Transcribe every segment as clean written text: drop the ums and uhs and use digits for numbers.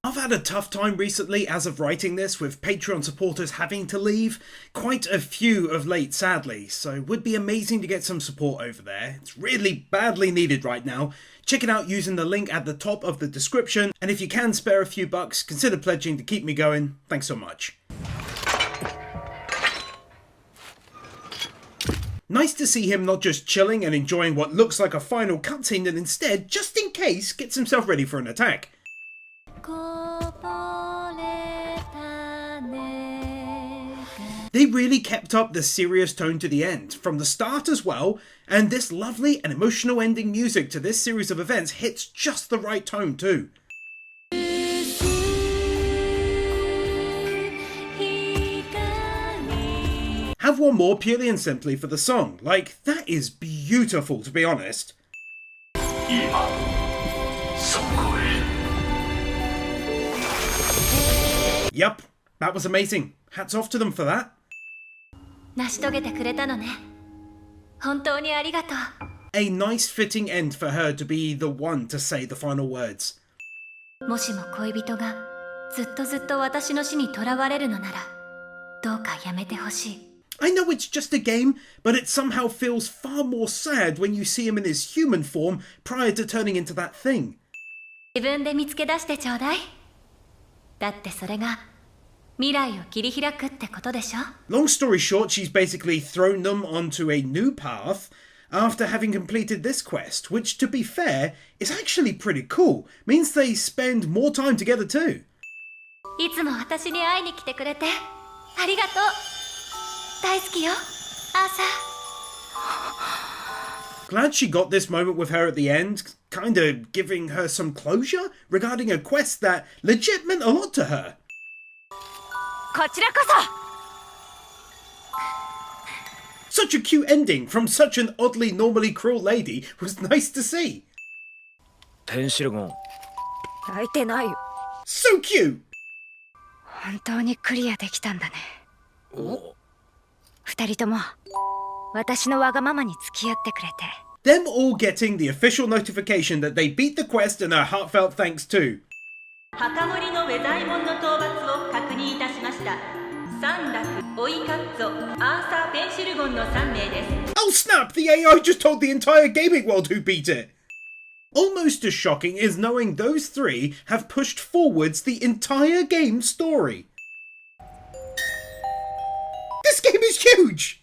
I've had a tough time recently as of writing this, with Patreon supporters having to leave. Quite a few of late, sadly, so it would be amazing to get some support over there. It's really badly needed right now. Check it out using the link at the top of the description, and if you can spare a few bucks, consider pledging to keep me going. Thanks so much. Nice to see him not just chilling and enjoying what looks like a final cutscene, and instead, just in case, gets himself ready for an attack. They really kept up the serious tone to the end, from the start as well, and this lovely and emotional ending music to this series of events hits just the right tone too. Have one more purely and simply for the song, like that is beautiful to be honest. Yup, that was amazing. Hats off to them for that. A nice fitting end for her to be the one to say the final words. I know it's just a game, but it somehow feels far more sad when you see him in his human form prior to turning into that thing. Long story short, she's basically thrown them onto a new path after having completed this quest, which, to be fair, is actually pretty cool. Means they spend more time together too. Glad she got this moment with her at the end, kinda giving her some closure regarding a quest that legit meant a lot to her. Such a cute ending from such an oddly normally cruel lady was nice to see. So cute! Them all getting the official notification that they beat the quest and a heartfelt thanks too. Oh snap! The AI just told the entire gaming world who beat it! Almost as shocking is knowing those three have pushed forwards the entire game's story. This game is huge!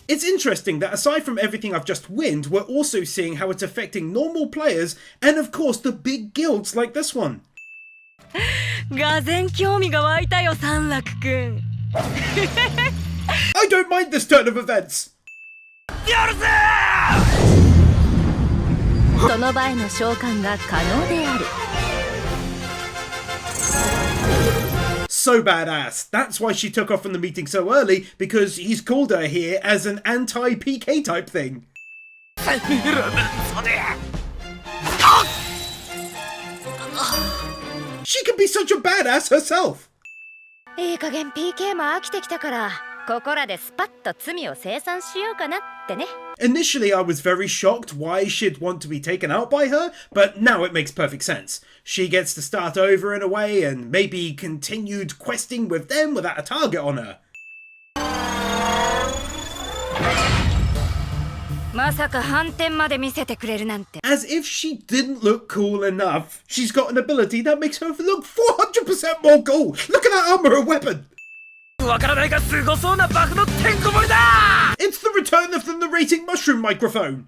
It's interesting that aside from everything I've just winned, we're also seeing how it's affecting normal players and of course the big guilds like this one. I don't mind this turn of events. So badass. That's why she took off from the meeting so early, because he's called her here as an anti-PK type thing. She can be such a badass herself. Initially I was very shocked why she'd want to be taken out by her, but now it makes perfect sense. She gets to start over in a way and maybe continued questing with them without a target on her. As if she didn't look cool enough, she's got an ability that makes her look 400% more cool. Look at that armor and weapon. It's the return of the narrating mushroom microphone.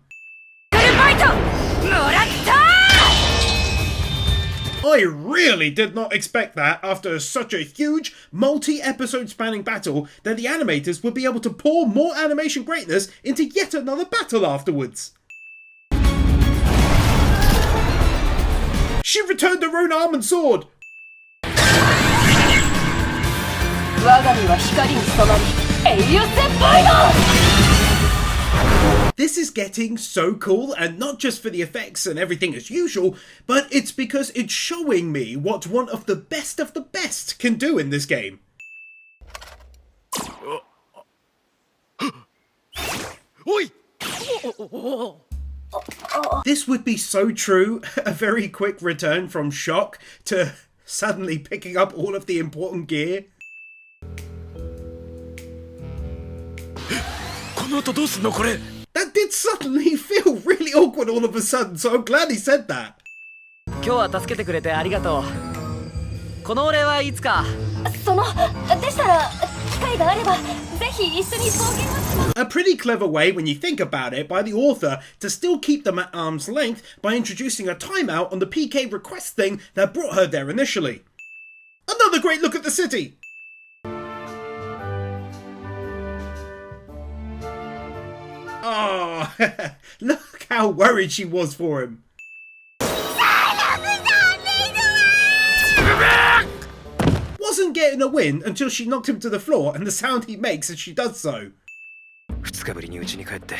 I really did not expect that after such a huge, multi-episode spanning battle that the animators would be able to pour more animation greatness into yet another battle afterwards. She returned her own arm and sword. This is getting so cool, and not just for the effects and everything as usual, but it's because it's showing me what one of the best can do in this game. This would be so true. A very quick return from shock to suddenly picking up all of the important gear. That did suddenly feel really awkward all of a sudden, so I'm glad he said that. 今日は助けてくれてありがとう。このお礼はいつか。でしたら機会があればぜひ一緒に冒険をします。 A pretty clever way when you think about it by the author to still keep them at arm's length by introducing a timeout on the PK request thing that brought her there initially. Another great look at the city! Oh, look how worried she was for him. Wasn't getting a win until she knocked him to the floor and the sound he makes as she does so. 2日ぶりに家に帰って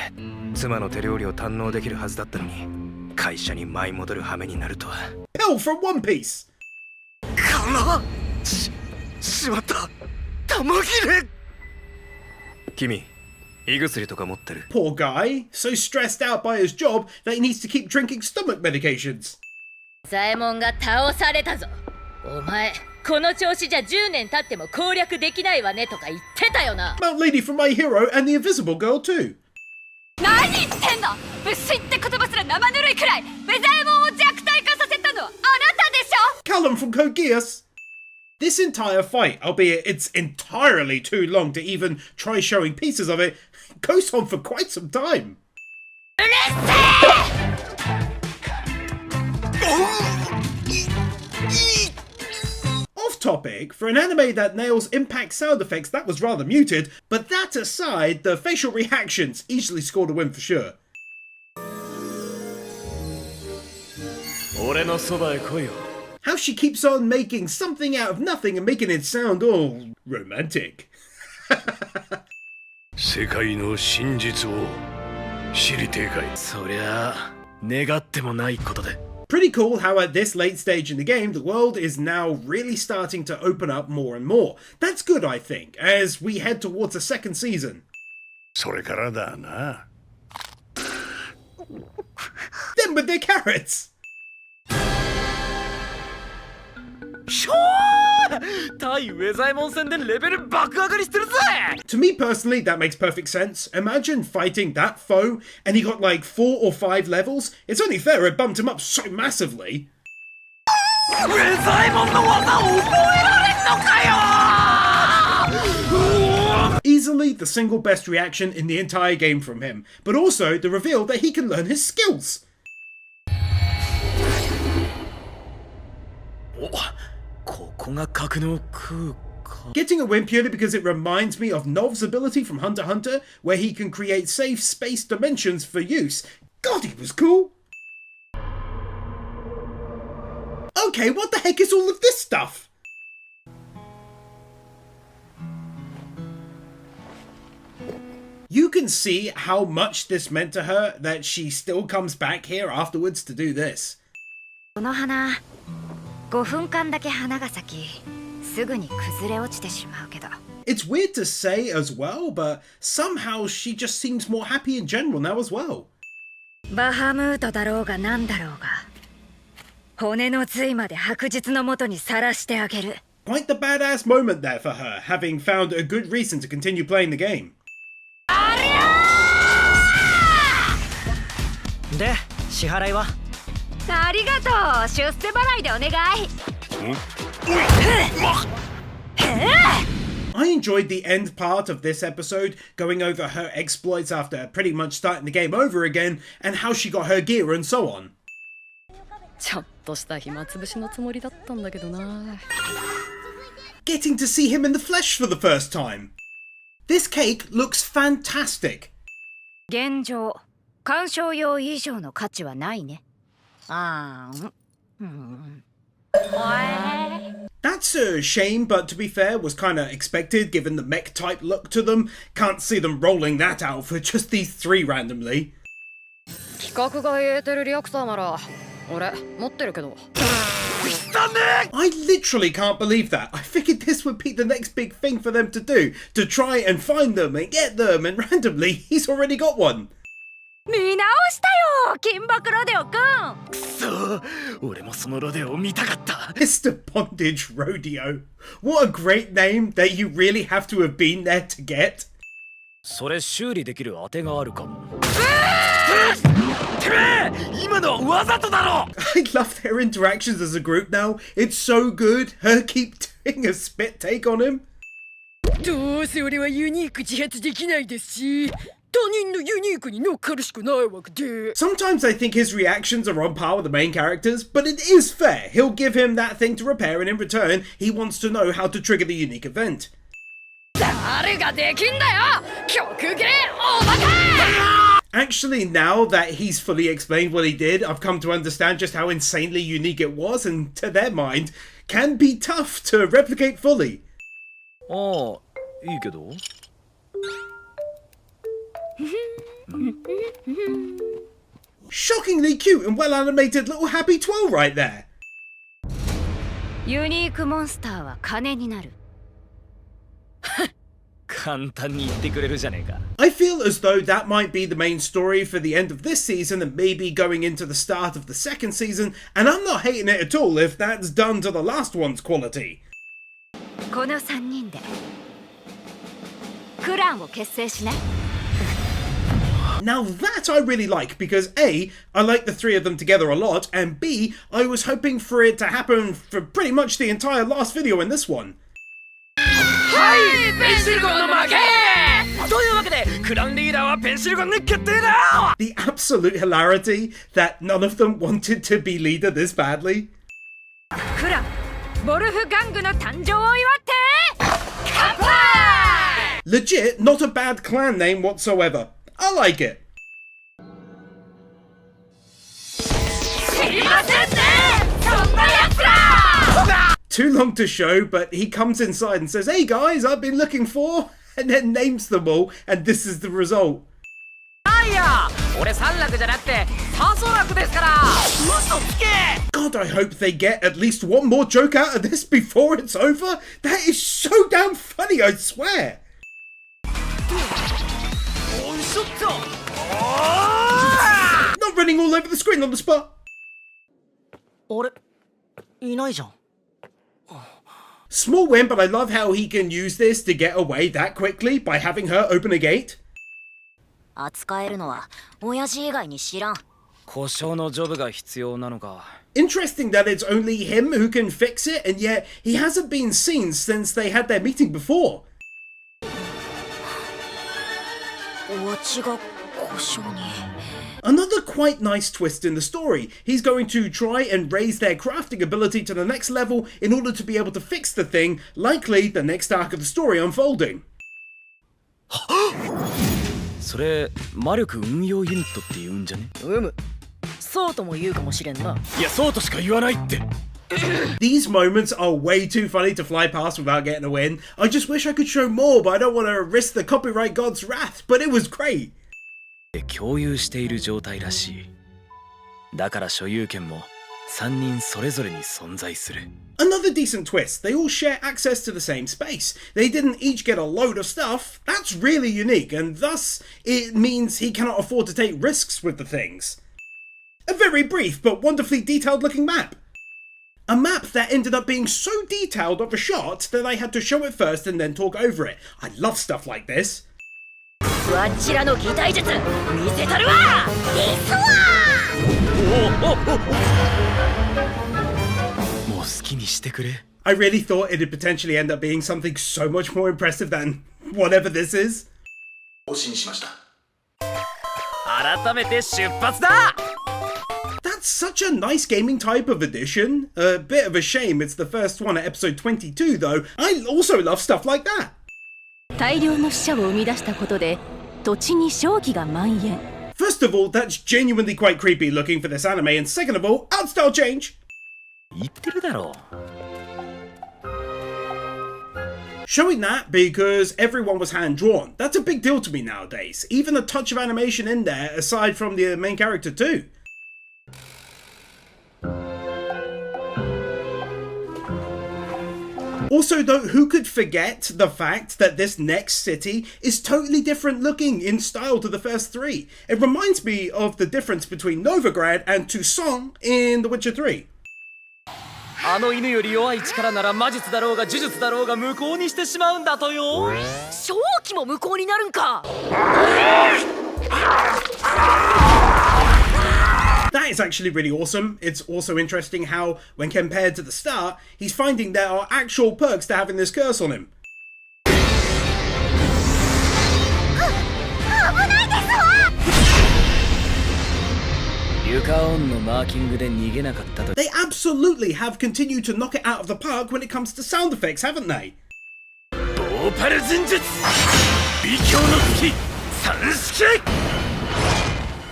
妻の手料理を堪能できるはずだったのに会社に舞い戻る羽目になるとは。Pell from One Piece! しまった。玉切れ。君、胃薬とか持ってる？ Poor guy, so stressed out by his job that he needs to keep drinking stomach medications. 左衛門が倒されたぞ。お前、この調子じゃ10年経っても攻略できないわねとか言ってたよな。Mount Lady from My Hero and the Invisible Girl too. 何言ってんの？物資って言葉すら生ぬるいくらい。ウェザーモンを弱体化させたのはあなたでしょ。 Callum from Code Geass. This entire fight, albeit it's entirely too long to even try showing pieces of it, goes on for quite some time. Off topic, for an anime that nails impact sound effects, that was rather muted, but that aside, the facial reactions easily scored a win for sure. 俺のそばへ来いよ。 How she keeps on making something out of nothing and making it sound all romantic. 世界の真実を知りてえかい。そりゃあ願ってもないことで。 Pretty cool how at this late stage in the game, the world is now really starting to open up more and more. That's good, I think, as we head towards a second season. それからだな。Them with their carrots! ひょー！対ウェザーモン戦でレベル爆上がりしてるぜ！ To me personally, that makes perfect sense. Imagine fighting that foe and he got like 4 or 5 levels. It's only fair it bumped him up so massively. ウェザーモンの技覚えられんのかよ！ Easily the single best reaction in the entire game from him, but also the reveal that he can learn his skills. ここが格納空間。 Getting a win purely because it reminds me of Nov's ability from Hunter x Hunter, where he can create safe space dimensions for use. God, he was cool! Okay, what the heck is all of this stuff? You can see how much this meant to her that she still comes back here afterwards to do this. この花、5分間だけ花が咲き、すぐに崩れ落ちてしまうけど。 It's weird to say as well, but somehow she just seems more happy in general now as well. バハムートだろうがなんだろうが、骨の髄まで白日のもとにさらしてあげる。 Quite the badass moment there for her, having found a good reason to continue playing the game. で、支払いは？ありがとう。出世払いでお願い。I enjoyed the end part of this episode, going over her exploits after pretty much starting the game over again, and how she got her gear and so on. ちょっとした暇つぶしのつもりだったんだけどな。 Getting to see him in the flesh for the first time. This cake looks fantastic. 現状、鑑賞用以上の価値はないね。That's a shame, but to be fair, was kinda expected given the mech type look to them. Can't see them rolling that out for just these 3 randomly. 企画が言えてるリアクターなら俺持ってるけど。 I literally can't believe that. I figured this would be the next big thing for them to do, to try and find them and get them, and randomly he's already got one. 見直したよ。金箔ロデオくん。くそ、俺もそのロデオを見たかった。Mr. Bondage Rodeo. What a great name that you really have to have been there to get. それ修理できる当てがあるかも。てめえ、今のはわざとだろ。I love their interactions as a group now. It's so good. Her keep doing a spit take on him. どうせ俺はユニーク自発できないですし、他人のユニークに乗っかるしかないわけで。Sometimes I think his reactions are on par with the main characters, but it is fair. He'll give him that thing to repair, and in return, he wants to know how to trigger the unique event. 誰ができんだよ、曲芸おバカ。 Actually, now that he's fully explained what he did, I've come to understand just how insanely unique it was, and to their mind, can be tough to replicate fully. ああ、いいけど。Shockingly cute and well animated little happy twirl right there. ユニークモンスターは金になる。簡単に言ってくれるじゃねえか。I feel as though that might be the main story for the end of this season and maybe going into the start of the second season, and I'm not hating it at all if that's done to the last one's quality. この3人でクランを結成しない？ Now that I really like, because A, I like the three of them together a lot, and B, I was hoping for it to happen for pretty much the entire last video in this one. はい、ペンシルゴンの負け。というわけで、クランリーダーはペンシルゴンに決定だ。 The absolute hilarity that none of them wanted to be leader this badly. クラン、ボルフガングの誕生を祝って乾杯！ Legit, not a bad clan name whatsoever. I like it. 知りませんね、そんなやつら！ Too long to show, but he comes inside and says, "Hey guys, I've been looking for," and then names them all, and this is the result. あいや、俺三楽じゃなくて三層楽ですから。嘘つけ。 God, I hope they get at least one more joke out of this before it's over. That is so damn funny, I swear. おいしょっと。 Not running all over the screen on the spot. あれ、いないじゃん。 Small win, but I love how he can use this to get away that quickly by having her open a gate. 扱えるのは親父以外に知らん。故障のジョブが必要なのか。 Interesting that it's only him who can fix it, and yet he hasn't been seen since they had their meeting before. お家が故障に。 Another quite nice twist in the story. He's going to try and raise their crafting ability to the next level in order to be able to fix the thing, likely the next arc of the story unfolding. それ魔力運用ユニットって言うんじゃね？そうとも言うかもしれんな。いや、そうとしか言わないって。 These moments are way too funny to fly past without getting a win. I just wish I could show more, but I don't want to risk the copyright god's wrath, but it was great. 共有している状態らしい。だから所有権も3人それぞれに存在する。 Another decent twist. They all share access to the same space. They didn't each get a load of stuff. That's really unique, and thus it means he cannot afford to take risks with the things. A very brief but wonderfully detailed looking map. A map that ended up being so detailed of a shot that I had to show it first and then talk over it. I love stuff like this. わっちらの擬態術見せたるわ。ですわ。もう好きにしてくれ。 I really thought it'd potentially end up being something so much more impressive than whatever this is. 更新しました。改めて出発だ。 That's such a nice gaming type of edition. A bit of a shame it's the first one at episode 22 though. I also love stuff like that. 大量の死者を生み出したことで土地に瘴気が蔓延。 First of all, that's genuinely quite creepy looking for this anime, and second of all, art style change. 言ってるだろう。 Showing that because everyone was hand-drawn. That's a big deal to me nowadays. Even a touch of animation in there, aside from the main character too. Also though, who could forget the fact that this next city is totally different looking in style to the first three? It reminds me of the difference between Novigrad and Toussaint in The Witcher 3. あの犬より弱い力なら魔術だろうが呪術だろうが無効にしてしまうんだとよ。正気も無効になるんか。That is actually really awesome. It's also interesting how, when compared to the start, he's finding there are actual perks to having this curse on him. They absolutely have continued to knock it out of the park when it comes to sound effects, haven't they?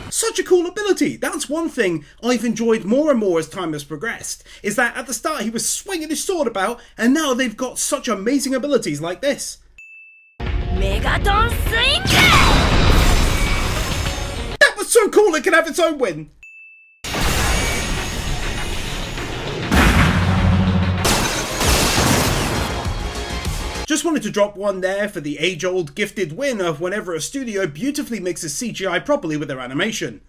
Such a cool ability. That's one thing I've enjoyed more and more as time has progressed, is that at the start he was swinging his sword about, and now they've got such amazing abilities like this. Megaton Swing! That was so cool it can have its own win. Just wanted to drop one there for the age-old gifted win of whenever a studio beautifully mixes CGI properly with their animation.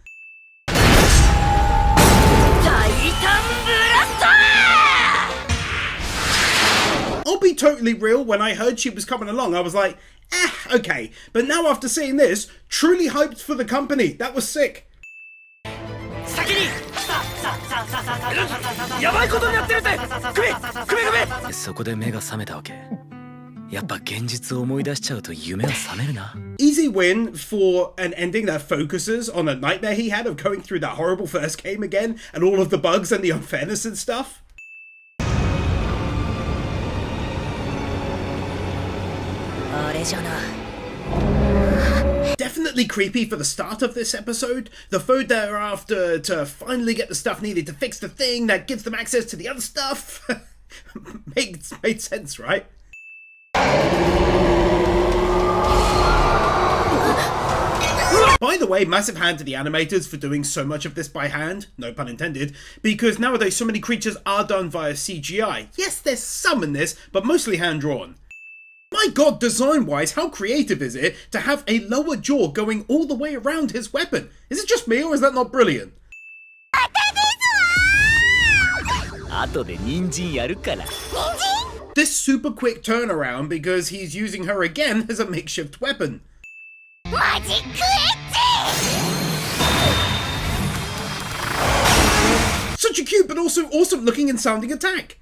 I'll be totally real, when I heard she was coming along I was like, okay, but now after seeing this, truly hyped for the company. That was sick. やばいことになってるぜ。組め。そこで目が覚めたわけ。やっぱ現実を思い出しちゃうと夢は覚めるな。Easy win for an ending that focuses on a nightmare he had of going through that horrible first game again and all of the bugs and the unfairness and stuff. Definitely creepy for the start of this episode. The food they're after to finally get the stuff needed to fix the thing that gives them access to the other stuff. made sense, right? By the way, massive hand to the animators for doing so much of this by hand, no pun intended, because nowadays so many creatures are done via CGI. Yes, there's some in this, but mostly hand-drawn. My god, design-wise, how creative is it to have a lower jaw going all the way around his weapon? Is it just me, or is that not brilliant? This super quick turnaround because he's using her again as a makeshift weapon. Such a cute but also awesome looking and sounding attack.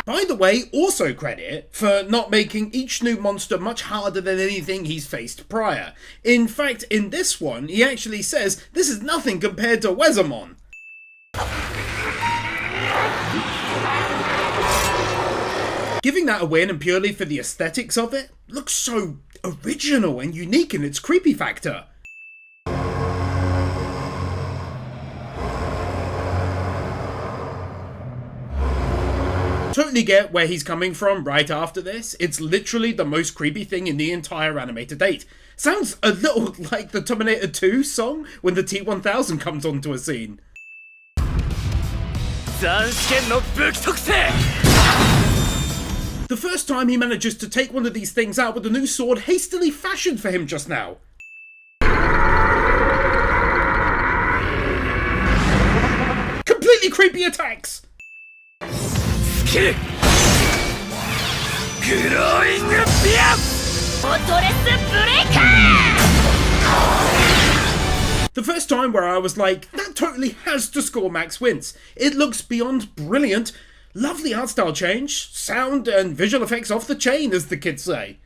By the way, also credit for not making each new monster much harder than anything he's faced prior. In fact, in this one, he actually says this is nothing compared to Wethermon. Giving that a win and purely for the aesthetics of it looks so original and unique in its creepy factor. Totally get where he's coming from right after this. It's literally the most creepy thing in the entire anime to date. Sounds a little like the Terminator 2 song when the T-1000 comes onto a scene. The first time he manages to take one of these things out with a new sword hastily fashioned for him just now. Completely creepy attacks! The first time where I was like, that totally has to score max wins. It looks beyond brilliant. Lovely art style change, sound and visual effects off the chain, as the kids say.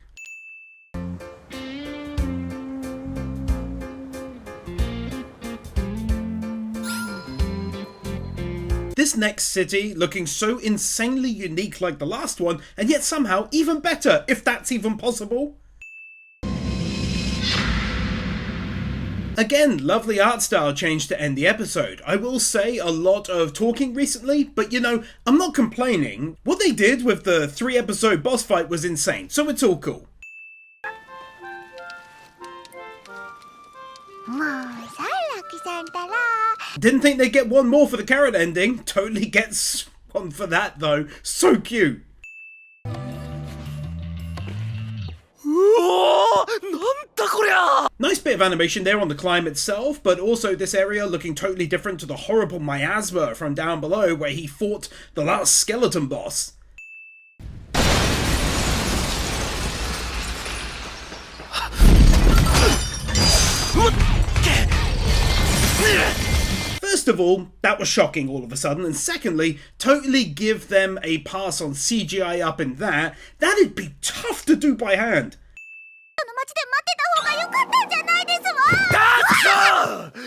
This next city looking so insanely unique like the last one, and yet somehow even better, if that's even possible. Again, lovely art style change to end the episode. I will say a lot of talking recently, but you know, I'm not complaining. What they did with the 3-episode boss fight was insane, so it's all cool. もうさ、ラクさんたら Didn't think they'd get one more for the carrot ending. Totally gets one for that though. So cute. Nice bit of animation there on the climb itself, but also this area looking totally different to the horrible miasma from down below where he fought the last skeleton boss. First of all, that was shocking all of a sudden, and secondly, totally give them a pass on CGI up in that. That'd be tough to do by hand.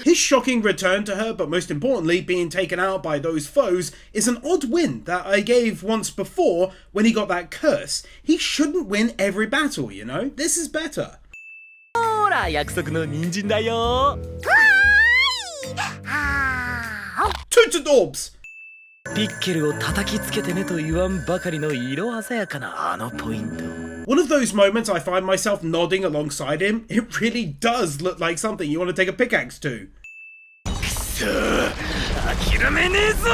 His shocking return to her, but most importantly being taken out by those foes, is an odd win that I gave once before when he got that curse. He shouldn't win every battle, you know? This is better. ほら約束の人参だよ Tootsadorbs! ピッケルを叩きつけてねと言わんばかりの色鮮やかなあのポイント One of those moments I find myself nodding alongside him. It really does look like something you want to take a pickaxe to. くそ諦めねえぞ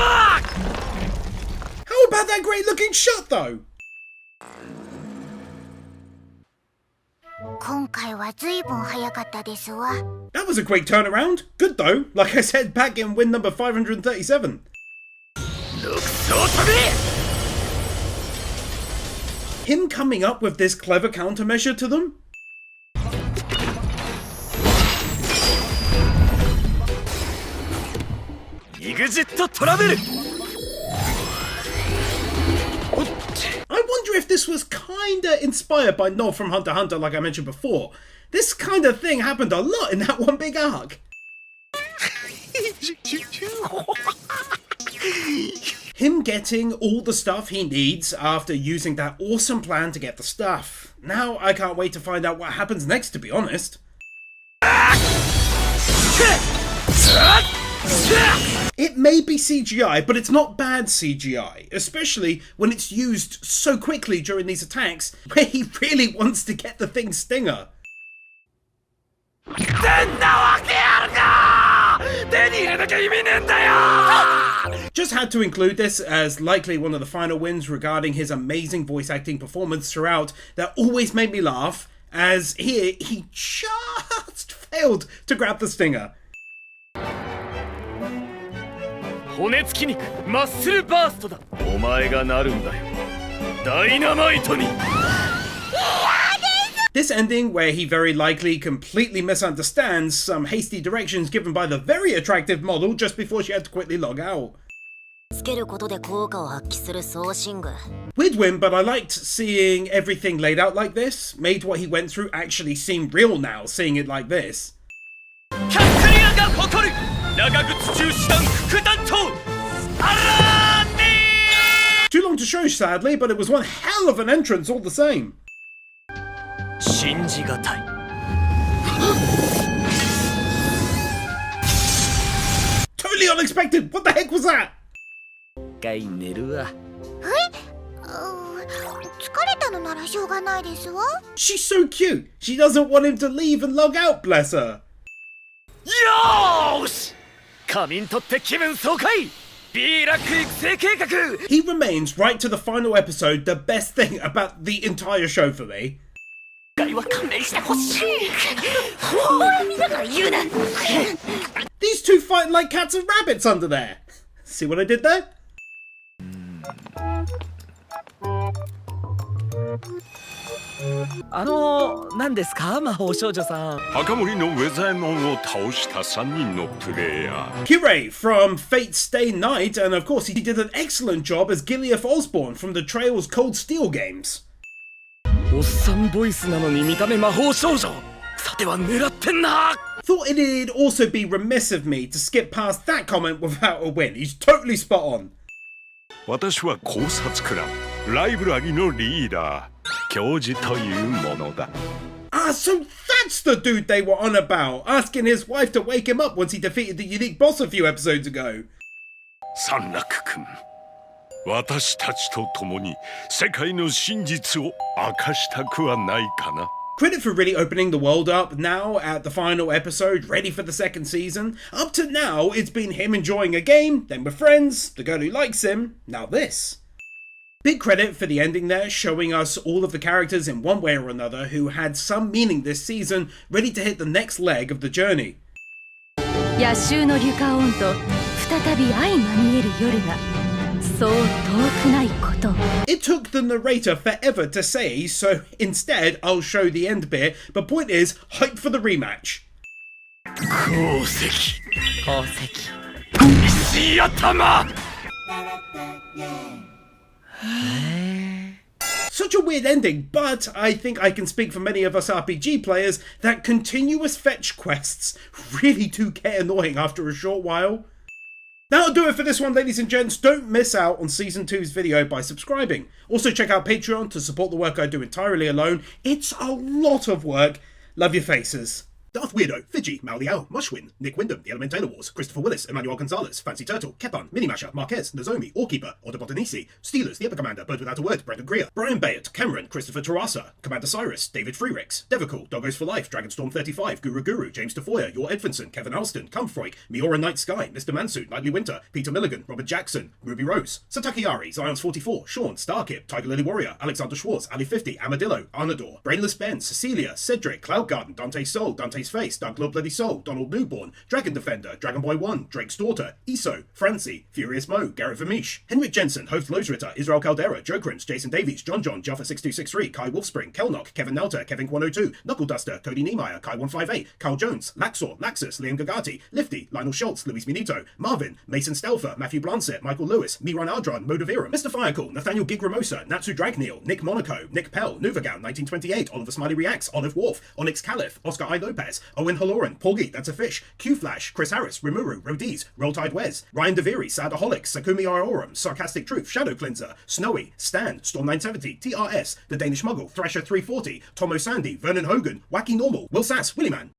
How about that great looking shot though? 今回は随分早かったですわ。 That was a quick turnaround. Good though, like I said back in win number 537. 独走飛び Him coming up with this clever countermeasure to them? EXIT トラベル I wonder if this was kinda inspired by Nod from Hunter x Hunter like I mentioned before. This kind of thing happened a lot in that one big arc. Him getting all the stuff he needs after using that awesome plan to get the stuff. Now I can't wait to find out what happens next, to be honest. It may be CGI, but it's not bad CGI, especially when it's used so quickly during these attacks where he really wants to get the thing's stinger. Just had to include this as likely one of the final wins regarding his amazing voice acting performance throughout that always made me laugh, as here he just failed to grab the stinger. 骨付き肉マッスルバーストだお前がなるんだよダイナマイトに This ending, where he very likely completely misunderstands some hasty directions given by the very attractive model just before she had to quickly log out. つけることで効果を発揮するソーシング Weird win, but I liked seeing everything laid out like this. Made what he went through actually seem real now, seeing it like this. キャックリアが誇る長靴中士団副団長アラーディ Too long to show, sadly, but it was one hell of an entrance all the same. 信じがたい Totally unexpected! What the heck was that? 一回寝るわ疲れたのならしょうがないですわ。 She's so cute. She doesn't want him to leave and log out, bless her. よーし仮眠取って気分爽快 B ラック育成計画 He remains right to the final episode the best thing about the entire show for me. は勘弁してほしいほら見ながら言うな These two fighting like cats and rabbits under there. See what I did there? 何ですか魔法少女さん赤森のウェザーモンを倒した3人のプレイヤー Kirei from Fate's Stay Night, and of course he did an excellent job as Gilead Osborne from the Trails Cold Steel games. おっさんボイスなのに見た目魔法少女さては狙ってんな Thought it'd also be remiss of me to skip past that comment without a win. He's totally spot on. 私は考察クラブライブラリのリーダー教授というものだ Ah, so that's the dude they were on about, asking his wife to wake him up once he defeated the unique boss a few episodes ago. 三楽君私たちと共に世界の真実を明かしたくはないかな Credit for really opening the world up now at the final episode, ready for the second season. Up to now, it's been him enjoying a game, then with friends, the girl who likes him, now this. Big credit for the ending there, showing us all of the characters in one way or another who had some meaning this season, ready to hit the next leg of the journey. 野衆のリュカオンと再び相まみえる夜がそう遠くないことを。 It took the narrator forever to say, so instead I'll show the end bit, but point is, hype for the rematch. 鉱石宝石石頭 Such a weird ending, but I think I can speak for many of us RPG players that continuous fetch quests really do get annoying after a short while. That'll do it for this one, ladies and gents. Don't miss out on Season 2's video by subscribing. Also check out Patreon to support the work I do entirely alone. It's a lot of work. Love your faces. Darth Weirdo, Fidji, Mal Liao, Mushwin, Nick Wyndham, The Eleventar Wars, Christopher Willis, Emmanuel Gonzalez, Fancy Turtle, Kepan, Minimasher, Marquez, Nozomi, Orkeeper, Order Botanisi, Steelers, The Epic Commander, Bird Without a Word, Brendan Greer, Brian Bayard, Cameron, Christopher Tarasa, Commander Cyrus, David Freerix, Devicool, Doggos for Life, Dragonstorm 35, Guru, James Defoyer, Yor Edvinson, Kevin Alston, Cumfroik, Miora Night Sky, Mr. Mansu, Nightly Winter, Peter Milligan, Robert Jackson, Ruby Rose, Sataki Ari, Zions 44, Sean, Starkip, Tiger Lily Warrior, Alexander Schwartz, Ali 50, Amadillo, Arnador, Brainless Ben, Cecilia, Cedric, Cloud Garden, Dante's Soul, Dante's Face, Doug Love Bloody Soul, Donald Newborn, Dragon Defender, Dragon Boy 1, Drake's Daughter, Iso, Francie, Furious Mo, Garrett Vermeesh, Henrik Jensen, Host Losritter, Israel Caldera, Jokerins, Jason Davies, John, Jaffa 6263, Kai Wolfspring, Kelnock, Kevin Nelter, Kevin 102, Knuckle Duster, Cody Niemeyer, Kai 158, Carl Jones, Laxor, Laxus, Liam Gagati, Lifty, Lionel Schultz, Luis Minito, Marvin, Mason Stelfer, Matthew Blancet, Michael Lewis, Miran Ardron, Modaviram, Mr. Firecool, Nathaniel Gigramosa, Natsu Dragneel, Nick Monaco, Nick Pell, Nuvagown 1928, Oliver Smiley Reacts, Olive Wharf, Onyx Caliph, Oscar I. Lopez, Owen Halloran, Porgy, That's a Fish, Q-Flash, Chris Harris, Rimuru, Rodiz, Roll Tide Wes, Ryan DeViri, Sadaholic, Sakumi Aoram, Sarcastic Truth, Shadow Cleanser, Snowy, Stan, Storm 970, TRS, The Danish Muggle, Thrasher 340, Tomo Sandy, Vernon Hogan, Wacky Normal, Will Sass, Willyman.